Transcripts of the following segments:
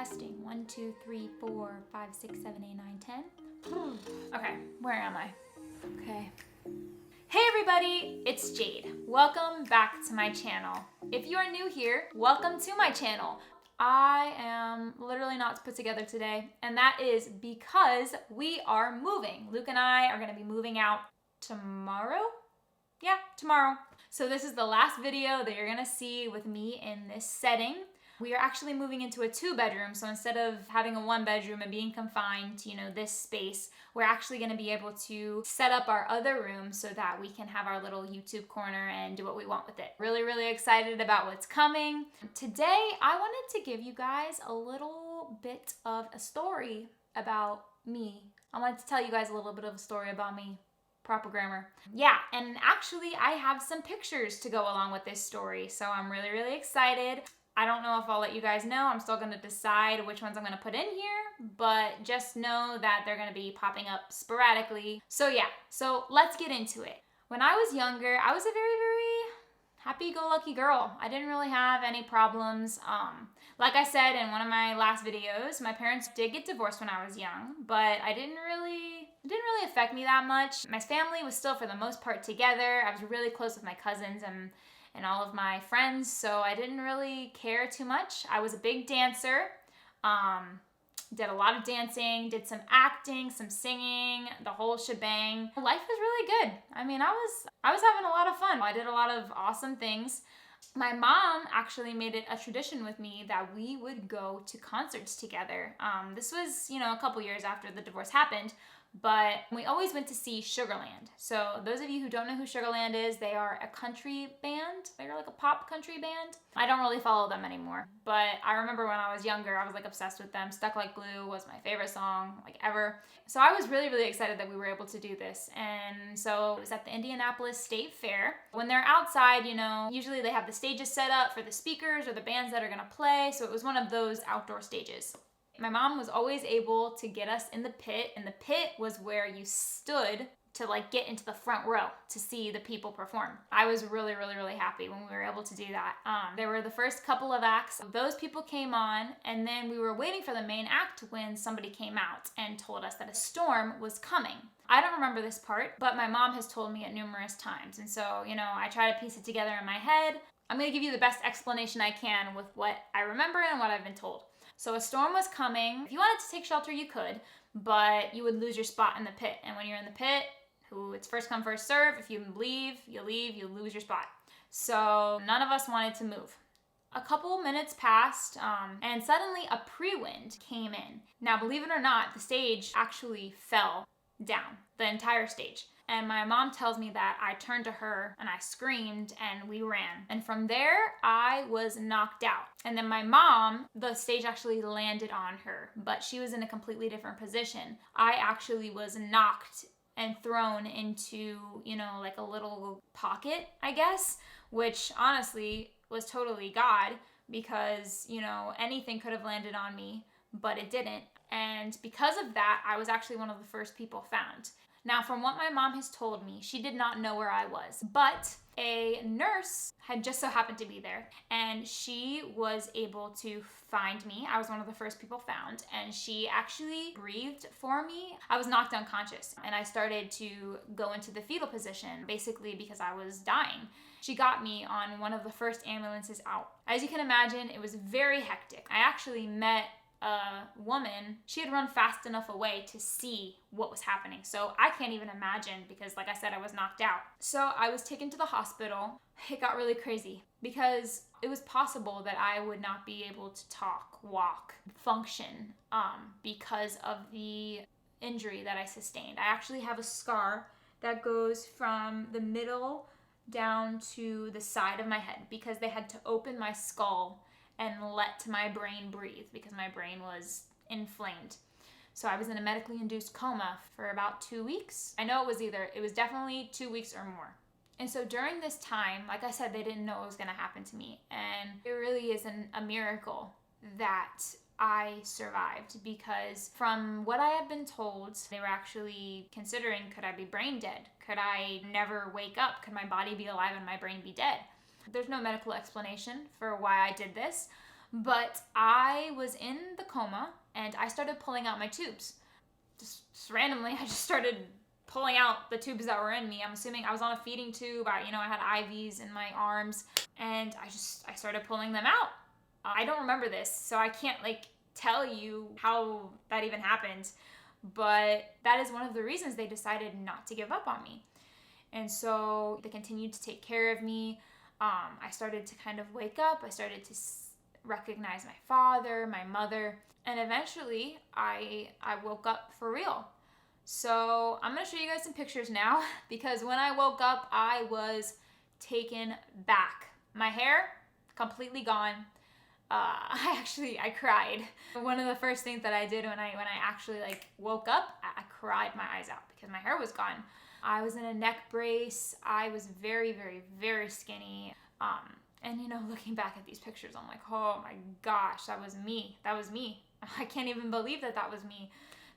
Testing. 1, 2, 3, 4, 5, 6, 7, 8, 9, 10. Okay, where am I? Okay. Hey everybody, it's Jade. Welcome back to my channel. If you are new here, welcome to my channel. I am literally not put together today, and that is because we are moving. Luke and I are gonna be moving out tomorrow? Yeah, tomorrow. So this is the last video that you're gonna see with me in this setting. We are actually moving into a 2-bedroom, so instead of having a 1-bedroom and being confined to, this space, we're actually gonna be able to set up our other room so that we can have our little YouTube corner and do what we want with it. Really, really excited about what's coming. Today, I wanted to give you guys a little bit of a story about me. I wanted to tell you guys a little bit of a story about me. Proper grammar. Yeah, and actually I have some pictures to go along with this story, so I'm really, really excited. I don't know if I'll let you guys know. I'm still gonna decide which ones I'm gonna put in here, but just know that they're gonna be popping up sporadically. So yeah, so let's get into it. When I was younger, I was a very, very happy-go-lucky girl. I didn't really have any problems. Like I said in one of my last videos, my parents did get divorced when I was young, but it didn't really affect me that much. My family was still for the most part together. I was really close with my cousins and all of my friends, so I didn't really care too much. I was a big dancer, did a lot of dancing, did some acting, some singing, the whole shebang. Life was really good. I mean, I was having a lot of fun. I did a lot of awesome things. My mom actually made it a tradition with me that we would go to concerts together. This was, a couple years after the divorce happened, but we always went to see Sugarland. So those of you who don't know who Sugarland is, they are a country band. They're like a pop country band. I don't really follow them anymore, but I remember when I was younger, I was like obsessed with them. Stuck Like Glue was my favorite song like ever. So I was really, really excited that we were able to do this. And so it was at the Indianapolis State Fair. When they're outside, usually they have the stages set up for the speakers or the bands that are gonna play. So it was one of those outdoor stages. My mom was always able to get us in the pit, and the pit was where you stood to get into the front row to see the people perform. I was really, really, really happy when we were able to do that. There were the first couple of acts. Those people came on, and then we were waiting for the main act when somebody came out and told us that a storm was coming. I don't remember this part, but my mom has told me it numerous times. And so, I try to piece it together in my head. I'm gonna give you the best explanation I can with what I remember and what I've been told. So a storm was coming. If you wanted to take shelter, you could, but you would lose your spot in the pit. And when you're in the pit, it's first come, first serve. If you leave, you lose your spot. So none of us wanted to move. A couple minutes passed, and suddenly a pre-wind came in. Now, believe it or not, the stage actually fell down, the entire stage. And my mom tells me that I turned to her and I screamed and we ran. And from there, I was knocked out. And then my mom, the stage actually landed on her, but she was in a completely different position. I actually was knocked and thrown into, like a little pocket, I guess, which honestly was totally God because, anything could have landed on me, but it didn't. And because of that, I was actually one of the first people found. Now, from what my mom has told me, she did not know where I was, but a nurse had just so happened to be there, and she was able to find me. I was one of the first people found, and she actually breathed for me. I was knocked unconscious, and I started to go into the fetal position, basically because I was dying. She got me on one of the first ambulances out. As you can imagine, it was very hectic. I actually met a woman. She had run fast enough away to see what was happening. So I can't even imagine because, like I said, I was knocked out. So I was taken to the hospital. It got really crazy because it was possible that I would not be able to talk, walk, function because of the injury that I sustained. I actually have a scar that goes from the middle down to the side of my head because they had to open my skull and let my brain breathe because my brain was inflamed. So I was in a medically induced coma for about 2 weeks. I know it was definitely 2 weeks or more. And so during this time, like I said, they didn't know what was gonna happen to me. And it really is a miracle that I survived because from what I have been told, they were actually considering, could I be brain dead? Could I never wake up? Could my body be alive and my brain be dead? There's no medical explanation for why I did this, But I was in the coma and I started pulling out my tubes. Just randomly, I just started pulling out the tubes that were in me. I'm assuming I was on a feeding tube. I had IVs in my arms, and I started pulling them out. I don't remember this, so I can't tell you how that even happened, but that is one of the reasons they decided not to give up on me. And so they continued to take care of me. I started to kind of wake up. I started to recognize my father, my mother, and eventually I woke up for real. So I'm gonna show you guys some pictures now, because when I woke up, I was taken back. My hair, completely gone. I cried. One of the first things that I did when I actually woke up, I cried my eyes out because my hair was gone. I was in a neck brace. I was very, very, very skinny. And looking back at these pictures, I'm like, oh my gosh, that was me. That was me. I can't even believe that was me,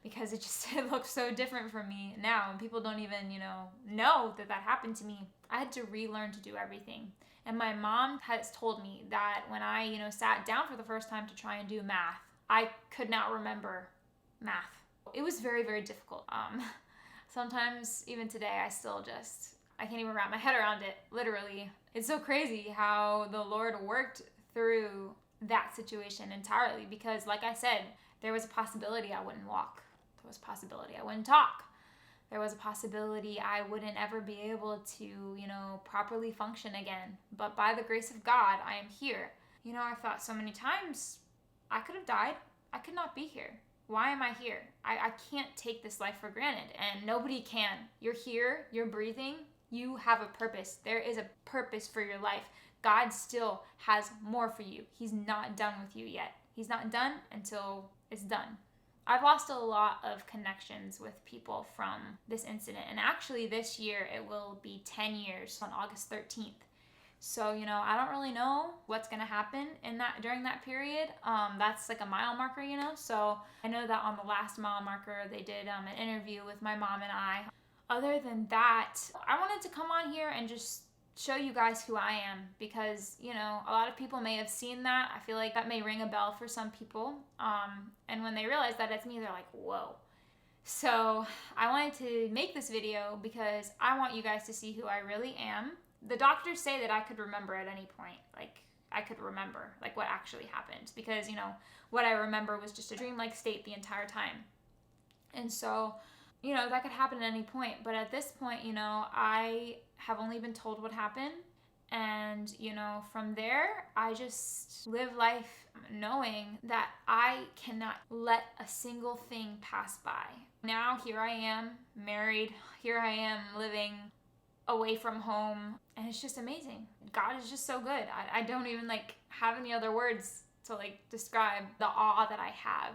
because it looks so different from me now, and people don't even, know that happened to me. I had to relearn to do everything. And my mom has told me that when I, sat down for the first time to try and do math, I could not remember math. It was very, very difficult. Sometimes, even today, I can't even wrap my head around it, literally. It's so crazy how the Lord worked through that situation entirely, because like I said, there was a possibility I wouldn't walk. There was a possibility I wouldn't talk. There was a possibility I wouldn't ever be able to, properly function again. But by the grace of God, I am here. I thought so many times, I could have died. I could not be here. Why am I here? I can't take this life for granted, and nobody can. You're here, you're breathing, you have a purpose. There is a purpose for your life. God still has more for you. He's not done with you yet. He's not done until it's done. I've lost a lot of connections with people from this incident, and actually this year it will be 10 years on August 13th. So, I don't really know what's going to happen during that period. That's like a mile marker, So I know that on the last mile marker, they did an interview with my mom and I. Other than that, I wanted to come on here and just show you guys who I am, because, a lot of people may have seen that. I feel like that may ring a bell for some people. And when they realize that it's me, they're like, whoa. So I wanted to make this video because I want you guys to see who I really am. The doctors say that I could remember at any point. I could remember what actually happened, because, what I remember was just a dreamlike state the entire time. And so, that could happen at any point. But at this point, I have only been told what happened. And, from there, I just live life knowing that I cannot let a single thing pass by. Now, here I am, married. Here I am living away from home. And it's just amazing. God is just so good. I don't even have any other words to describe the awe that I have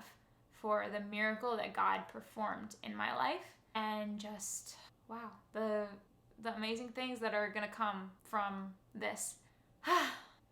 for the miracle that God performed in my life, and just, wow, the amazing things that are gonna come from this.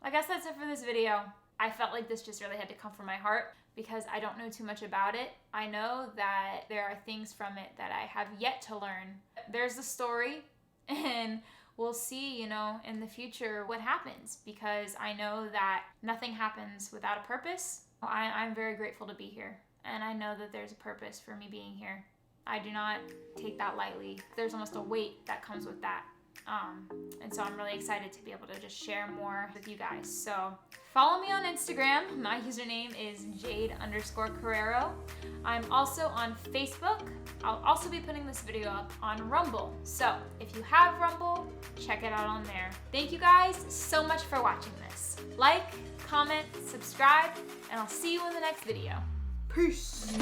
I guess that's it for this video. I felt like this just really had to come from my heart, because I don't know too much about it. I know that there are things from it that I have yet to learn. There's the story, and we'll see, in the future what happens, because I know that nothing happens without a purpose. I'm very grateful to be here. And I know that there's a purpose for me being here. I do not take that lightly. There's almost a weight that comes with that. And so I'm really excited to be able to just share more with you guys. So follow me on Instagram. My username is Jade_Carrero. I'm also on Facebook. I'll also be putting this video up on Rumble. So if you have Rumble, check it out on there. Thank you guys so much for watching this. Like, comment, subscribe, and I'll see you in the next video. Peace.